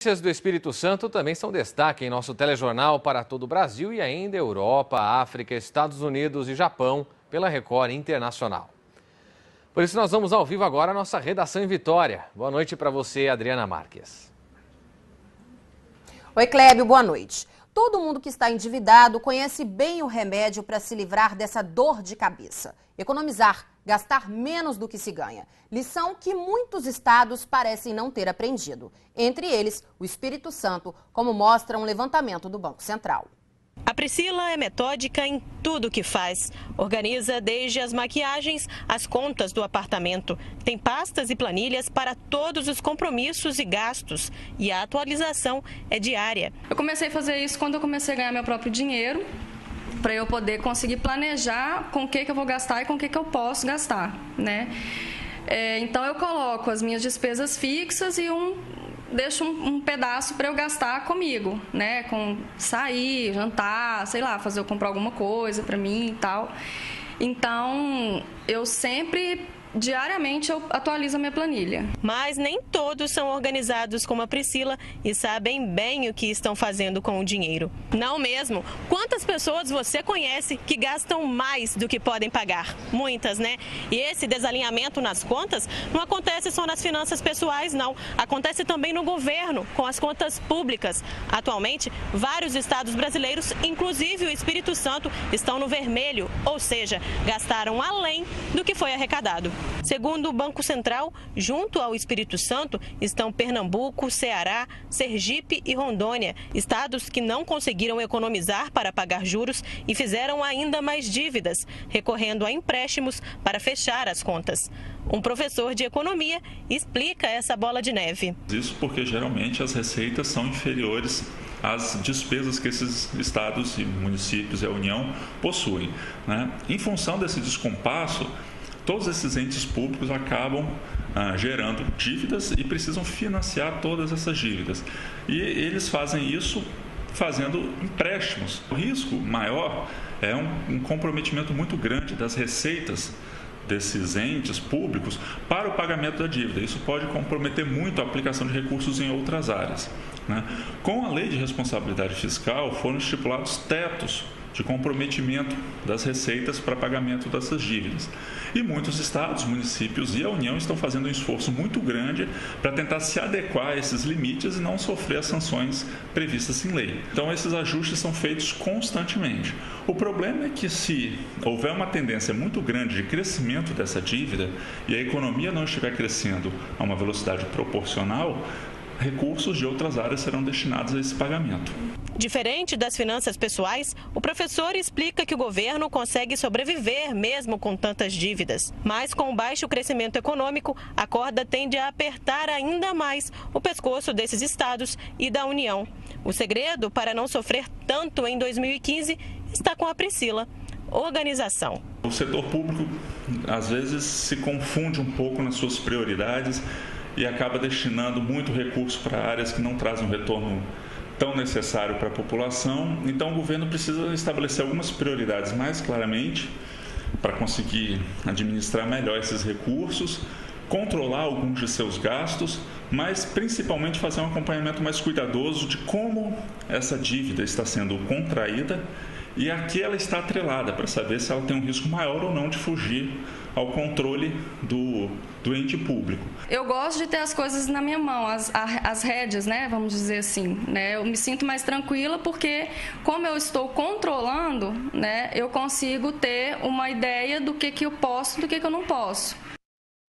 Notícias do Espírito Santo também são destaque em nosso telejornal para todo o Brasil e ainda Europa, África, Estados Unidos e Japão pela Record Internacional. Por isso nós vamos ao vivo agora a nossa redação em Vitória. Boa noite para você, Adriana Marques. Oi, Clébio, boa noite. Todo mundo que está endividado conhece bem o remédio para se livrar dessa dor de cabeça. Economizar, gastar menos do que se ganha. Lição que muitos estados parecem não ter aprendido. Entre eles, o Espírito Santo, como mostra um levantamento do Banco Central. A Priscila é metódica em tudo que faz. Organiza desde as maquiagens às contas do apartamento. Tem pastas e planilhas para todos os compromissos e gastos. E a atualização é diária. Eu comecei a fazer isso quando eu comecei a ganhar meu próprio dinheiro, para eu poder conseguir planejar com o que eu vou gastar e com o que eu posso gastar, né? Então eu coloco as minhas despesas fixas e deixo um pedaço para eu gastar comigo, né? Com sair, jantar, sei lá, comprar alguma coisa para mim e tal. Então, eu sempre, diariamente, eu atualizo a minha planilha. Mas nem todos são organizados como a Priscila e sabem bem o que estão fazendo com o dinheiro. Não mesmo? Quantas pessoas você conhece que gastam mais do que podem pagar? Muitas, né? E esse desalinhamento nas contas não acontece só nas finanças pessoais, não. Acontece também no governo, com as contas públicas. Atualmente, vários estados brasileiros, inclusive o Espírito Santo, estão no vermelho, ou seja, gastaram além do que foi arrecadado. Segundo o Banco Central, junto ao Espírito Santo estão Pernambuco, Ceará, Sergipe e Rondônia, estados que não conseguiram economizar para pagar juros e fizeram ainda mais dívidas, recorrendo a empréstimos para fechar as contas. Um professor de economia explica essa bola de neve. Isso porque geralmente as receitas são inferiores às despesas que esses estados e municípios e a União possuem, né? Em função desse descompasso, todos esses entes públicos acabam gerando dívidas e precisam financiar todas essas dívidas. E eles fazem isso fazendo empréstimos. O risco maior é um comprometimento muito grande das receitas desses entes públicos para o pagamento da dívida. Isso pode comprometer muito a aplicação de recursos em outras áreas, né? Com a Lei de Responsabilidade Fiscal foram estipulados tetos de comprometimento das receitas para pagamento dessas dívidas. E muitos estados, municípios e a União estão fazendo um esforço muito grande para tentar se adequar a esses limites e não sofrer as sanções previstas em lei. Então, esses ajustes são feitos constantemente. O problema é que se houver uma tendência muito grande de crescimento dessa dívida e a economia não estiver crescendo a uma velocidade proporcional, recursos de outras áreas serão destinados a esse pagamento. Diferente das finanças pessoais, o professor explica que o governo consegue sobreviver mesmo com tantas dívidas. Mas com o baixo crescimento econômico, a corda tende a apertar ainda mais o pescoço desses estados e da União. O segredo para não sofrer tanto em 2015 está com a Priscila: organização. O setor público às vezes se confunde um pouco nas suas prioridades e acaba destinando muito recurso para áreas que não trazem um retorno tão necessário para a população. Então o governo precisa estabelecer algumas prioridades mais claramente para conseguir administrar melhor esses recursos, controlar alguns de seus gastos, mas principalmente fazer um acompanhamento mais cuidadoso de como essa dívida está sendo contraída e a que ela está atrelada, para saber se ela tem um risco maior ou não de fugir ao controle do ente público. Eu gosto de ter as coisas na minha mão, as rédeas, né, vamos dizer assim, né? Eu me sinto mais tranquila porque, como eu estou controlando, né, eu consigo ter uma ideia do que eu posso e do que eu não posso.